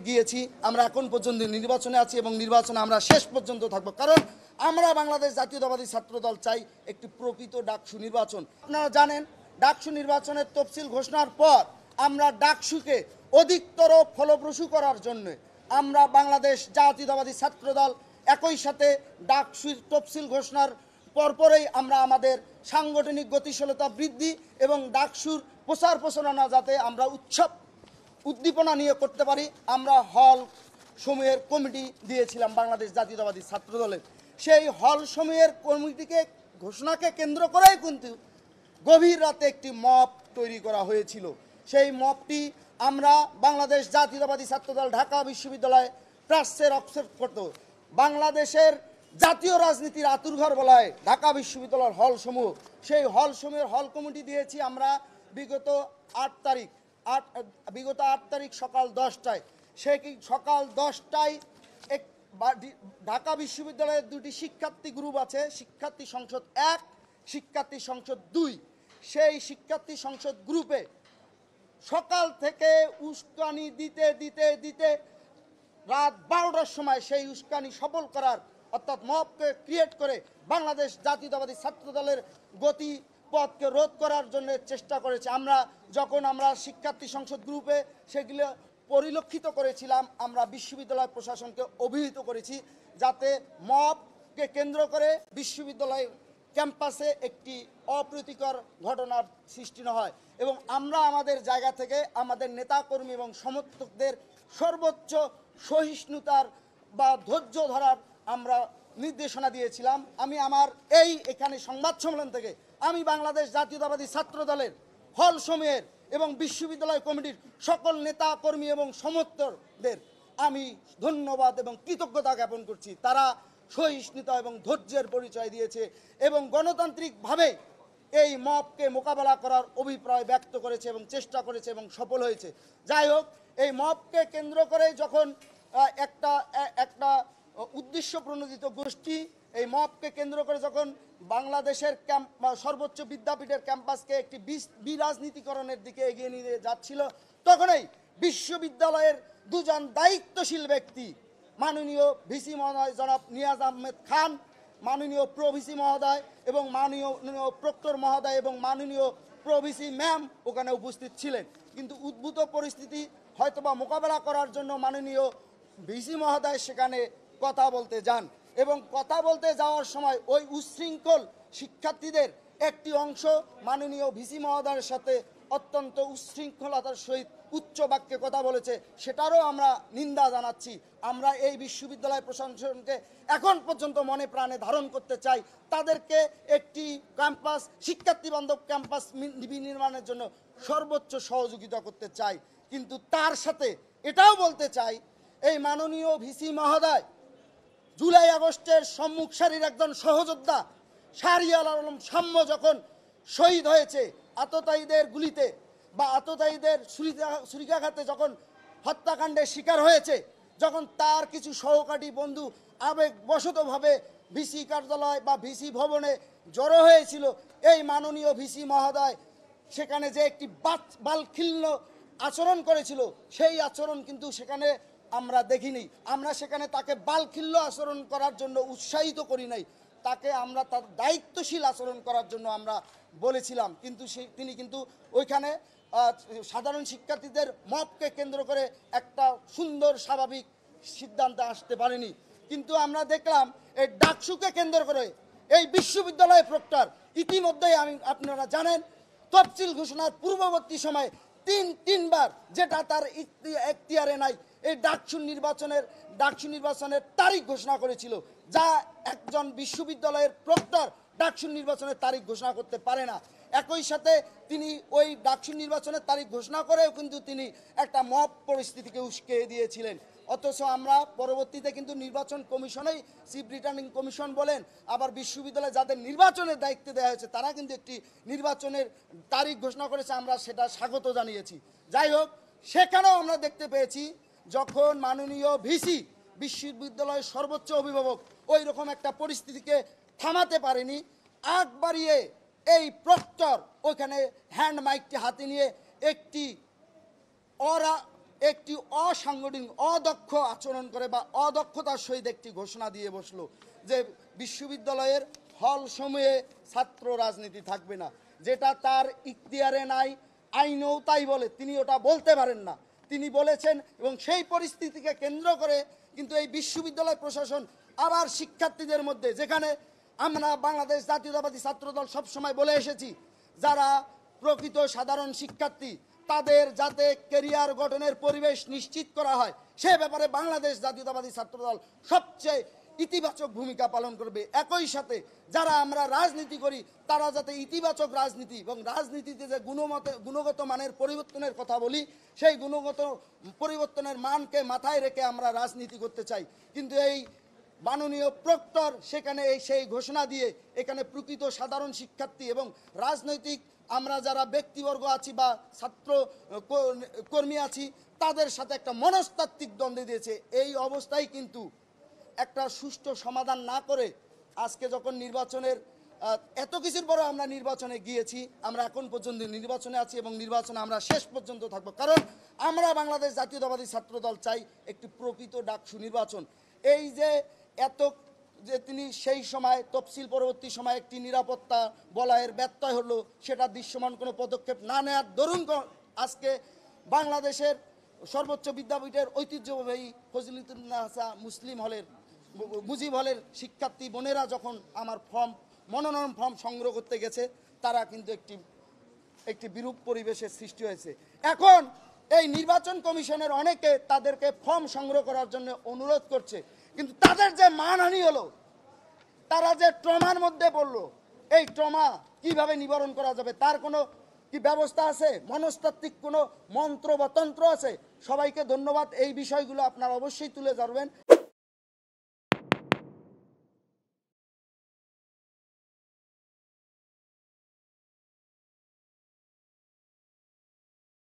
গিয়েছি, আমরা এখন পর্যন্ত নির্বাচনে আছি এবং নির্বাচনে আমরা শেষ পর্যন্ত থাকবো, কারণ আমরা বাংলাদেশ জাতীয়তাবাদী ছাত্রদল চাই একটি প্রকৃত ডাকসু নির্বাচন। আপনারা জানেন, ডাকসু নির্বাচনের তফসিল ঘোষণার পর আমরা ডাকসুকে অধিকতর ফলপ্রসূ করার জন্য আমরা বাংলাদেশ জাতীয়তাবাদী ছাত্রদল একই সাথে ডাকসুর তফসিল ঘোষণার পরপরই আমরা আমাদের সাংগঠনিক গতিশীলতা বৃদ্ধি এবং ডাকসুর প্রচার প্রচারণা যাতে আমরা উদ্দীপনা নিয়ে করতে পারি, আমরা হল সমূহের কমিটি দিয়েছিলাম বাংলাদেশ জাতীয়তাবাদী ছাত্রদলের। সেই হল সমূহের কমিটিকে ঘোষণাকে কেন্দ্র করেই কিন্তু গভীর রাতে একটি মব তৈরি করা হয়েছিল। সেই মবটি আমরা বাংলাদেশ জাতীয়তাবাদী ছাত্রদল ঢাকা বিশ্ববিদ্যালয়ে প্রাচ্যের অক্সফোর্ড করত। বাংলাদেশের জাতীয় রাজনীতির আতুরঘর বলা হয় ঢাকা বিশ্ববিদ্যালয়ের হলসমূহ। সেই হলসমূহের হল কমিটি দিয়েছি আমরা বিগত 8 তারিখ সকাল 10টায়। সেই সকাল 10টায় ঢাকা বিশ্ববিদ্যালয়ের দুটি শিক্ষার্থী গ্রুপ আছে, শিক্ষার্থী সংসদ 1, শিক্ষার্থী সংসদ 2। সেই শিক্ষার্থী সংসদ গ্রুপে সকাল থেকে উস্কানি দিতে দিতে দিতে রাত 12টার সময় সেই উস্কানি সফল করার অর্থাৎ মবকে ক্রিয়েট করে বাংলাদেশ জাতীয়তাবাদী ছাত্রদলের গতিপথকে রোধ করার জন্য চেষ্টা করেছে। যখন আমরা শিক্ষার্থী সংসদ গ্রুপে সেগুলো পরিলক্ষিত করেছিলাম, আমরা বিশ্ববিদ্যালয় প্রশাসনকে অভিহিত করেছি যাতে মবকে কেন্দ্র করে বিশ্ববিদ্যালয় ক্যাম্পাসে একটি অপ্রীতিকর ঘটনার সৃষ্টি না হয়, এবং আমরা আমাদের জায়গা থেকে আমাদের নেতাকর্মী এবং সমর্থকদের সর্বোচ্চ সহিষ্ণুতার বা ধৈর্য ধরার আমরা নির্দেশনা দিয়েছিলাম। আমি এখানে সংবাদ সম্মেলন থেকে আমি বাংলাদেশ জাতীয়তাবাদী ছাত্রদলের হল সমূহের এবং বিশ্ববিদ্যালয় কমিটির সকল নেতা কর্মী এবং সমর্থকদের আমি ধন্যবাদ এবং কৃতজ্ঞতা জ্ঞাপন করছি। তারা সহিষ্ণুতা এবং ধৈর্যের পরিচয় দিয়েছে এবং গণতান্ত্রিকভাবে এই মবকে মোকাবেলা করার অভিপ্রায় ব্যক্ত করেছে এবং চেষ্টা করেছে এবং সফল হয়েছে। যাই হোক, এই মবকে কেন্দ্র করে যখন একটা উদ্দেশ্য প্রণোদিত গোষ্ঠী এই মবকে কেন্দ্র করে যখন বাংলাদেশের সর্বোচ্চ বিদ্যাপীঠের ক্যাম্পাসকে একটি বিরাজনীতিকরণের দিকে এগিয়ে নিয়ে যাচ্ছিল, তখনই বিশ্ববিদ্যালয়ের দুজন দায়িত্বশীল ব্যক্তি, মাননীয় ভিসি মহোদয় জনাব নিয়াজ আহমেদ খান, মাননীয় প্রো ভিসি মহোদয় এবং মাননীয় প্রক্টর মহোদয় এবং মাননীয় প্রো ভিসি ম্যাম ওখানে উপস্থিত ছিলেন। কিন্তু উদ্ভূত পরিস্থিতি হয়তোবা মোকাবেলা করার জন্য মাননীয় ভিসি মহোদয় সেখানে কথা বলতে যান, এবং কথা বলতে যাওয়ার সময় ওই উচ্ছৃঙ্খল শিক্ষার্থীদের একটি অংশ মাননীয় ভিসি মহোদয়ের সাথে অত্যন্ত উচ্ছৃঙ্খলতার সহিত উচ্চ বাক্যে কথা বলেছে, সেটারও আমরা নিন্দা জানাচ্ছি। আমরা এই বিশ্ববিদ্যালয় প্রশাসনকে এখন পর্যন্ত মনে প্রাণে ধারণ করতে চাই, তাদেরকে একটি ক্যাম্পাস শিক্ষার্থী বান্ধব ক্যাম্পাস নির্মাণের জন্য সর্বোচ্চ সহযোগিতা করতে চাই। কিন্তু তার সাথে এটাও বলতে চাই, এই মাননীয় ভিসি মহোদয় জুলাই আগস্টের সম্মুখ সারির একজন সহযোদ্ধা শাহরিয়ার আলম সাম্য যখন শহীদ হয়েছে আততায়ীদের গুলিতে বা আততায়ীদের ছুরিকাঘাতে যখন হত্যাকাণ্ডের শিকার হয়েছে, যখন তার কিছু সহপাঠী বন্ধু আবেগবশতভাবে ভিসি কার্যালয় বা ভিসি ভবনে জড়ো হয়েছিল, এই মাননীয় ভিসি মহোদয় সেখানে যে একটি বালখিল্য আচরণ করেছিল, সেই আচরণ কিন্তু সেখানে আমরা দেখিনি। আমরা সেখানে তাকে বালখিল্য আচরণ করার জন্য উৎসাহিত করি নাই, তাকে আমরা তার দায়িত্বশীল আচরণ করার জন্য আমরা বলেছিলাম। কিন্তু তিনি কিন্তু ওইখানে সাধারণ শিক্ষার্থীদের মবকে কেন্দ্র করে একটা সুন্দর স্বাভাবিক সিদ্ধান্তে আসতে পারেনি। কিন্তু আমরা দেখলাম এই ডাকসুকে কেন্দ্র করে এই বিশ্ববিদ্যালয় প্রক্টর ইতিমধ্যেই আপনারা জানেন তফসিল ঘোষণার পূর্ববর্তী সময়ে তিনবার, যেটা তার এখতিয়ারে নাই, এই ডাকসু নির্বাচনের তারিখ ঘোষণা করেছিল, যা একজন বিশ্ববিদ্যালয়ের প্রক্টর ডাকসু নির্বাচনের তারিখ ঘোষণা করতে পারে না। একই সাথে তিনি ওই ডাকসু নির্বাচনের তারিখ ঘোষণা করেও কিন্তু তিনি একটা মব পরিস্থিতিকে উস্কে দিয়েছিলেন। অথচ আমরা পরবর্তীতে কিন্তু নির্বাচন কমিশনেই চিফ রিটার্নিং কমিশন বলেন, আবার বিশ্ববিদ্যালয়ে যাদের নির্বাচনের দায়িত্ব দেওয়া হয়েছে তারা কিন্তু একটি নির্বাচনের তারিখ ঘোষণা করেছে, আমরা সেটা স্বাগত জানিয়েছি। যাই হোক, সেখানেও আমরা দেখতে পেয়েছি যখন মাননীয় ভিসি বিশ্ববিদ্যালয়ের সর্বোচ্চ অভিভাবক ওই রকম একটা পরিস্থিতিকে থামাতে পারেনি, আগ বাড়িয়ে এই প্রক্টর ওইখানে হ্যান্ড মাইকটি হাতে নিয়ে একটি একটি অসাংগঠনিক অদক্ষ আচরণ করে বা অদক্ষতার সহিত একটি ঘোষণা দিয়ে বসলো যে বিশ্ববিদ্যালয়ের হল সমূহে ছাত্র রাজনীতি থাকবে না, যেটা তার ইখতিয়ারে নাই, আইনও তাই বলে, তিনি ওটা বলতে পারেন না, তিনি বলেছেন। এবং সেই পরিস্থিতিকে কেন্দ্র করে কিন্তু এই বিশ্ববিদ্যালয় প্রশাসন আবার শিক্ষার্থীদের মধ্যে, যেখানে আমরা বাংলাদেশ জাতীয়তাবাদী ছাত্রদল সবসময় বলে এসেছি যারা প্রকৃত সাধারণ শিক্ষার্থী তাদের যাতে ক্যারিয়ার গঠনের পরিবেশ নিশ্চিত করা হয় সে ব্যাপারে বাংলাদেশ জাতীয়তাবাদী ছাত্রদল সবচেয়ে ইতিবাচক ভূমিকা পালন করবে। একই সাথে যারা আমরা রাজনীতি করি তারা যাতে ইতিবাচক রাজনীতি এবং রাজনীতিতে যে গুণগত মানের পরিবর্তনের কথা বলি সেই গুণগত পরিবর্তনের মানকে মাথায় রেখে আমরা রাজনীতি করতে চাই। কিন্তু এই মাননীয় প্রক্টর সেখানে সেই ঘোষণা দিয়ে এখানে প্রকৃত সাধারণ শিক্ষার্থী এবং রাজনৈতিক আমরা যারা ব্যক্তিবর্গ আছি বা ছাত্র কর্মী আছি তাদের সাথে একটা মনস্তাত্ত্বিক দ্বন্দ্ব দিয়েছে। এই অবস্থায় কিন্তু একটা সুষ্ঠু সমাধান না করে আজকে যখন নির্বাচনের এত কিছুর পরও আমরা নির্বাচনে গিয়েছি, আমরা এখন পর্যন্ত নির্বাচনে আছি এবং নির্বাচনে আমরা শেষ পর্যন্ত থাকবো, কারণ আমরা বাংলাদেশ জাতীয়তাবাদী ছাত্রদল চাই একটি প্রকৃত ডাকসু নির্বাচন। এই যে এত যে তিনি সেই সময় তফসিল পরবর্তী সময় একটি নিরাপত্তা বলয়ের ব্যত্যয় হলো সেটা দৃশ্যমান কোনো পদক্ষেপ না নেওয়ার দরুন আজকে বাংলাদেশের সর্বোচ্চ বিদ্যাপীঠের ঐতিহ্যবাহী ফজলুন্নেসা মুসলিম হলের মুজিব হলের শিক্ষার্থী বোনেরা যখন আমার মনোনয়ন ফর্ম সংগ্রহ করতে গেছে তারা কিন্তু একটি বিরূপ পরিবেশের সৃষ্টি হয়েছে। এখন এই নির্বাচন কমিশনের অনেকে তাদেরকে ফর্ম সংগ্রহ করার জন্য অনুরোধ করছে, কিন্তু তাদের যে মানহানি হলো, তারা যে ট্রমার মধ্যে পড়লো, এই ট্রমা কিভাবে নিবারণ করা যাবে তার কোনো কি ব্যবস্থা আছে? মনস্তাত্ত্বিক কোনো মন্ত্র বা তন্ত্র আছে? সবাইকে ধন্যবাদ। এই বিষয়গুলো আপনারা অবশ্যই তুলে ধরবেন।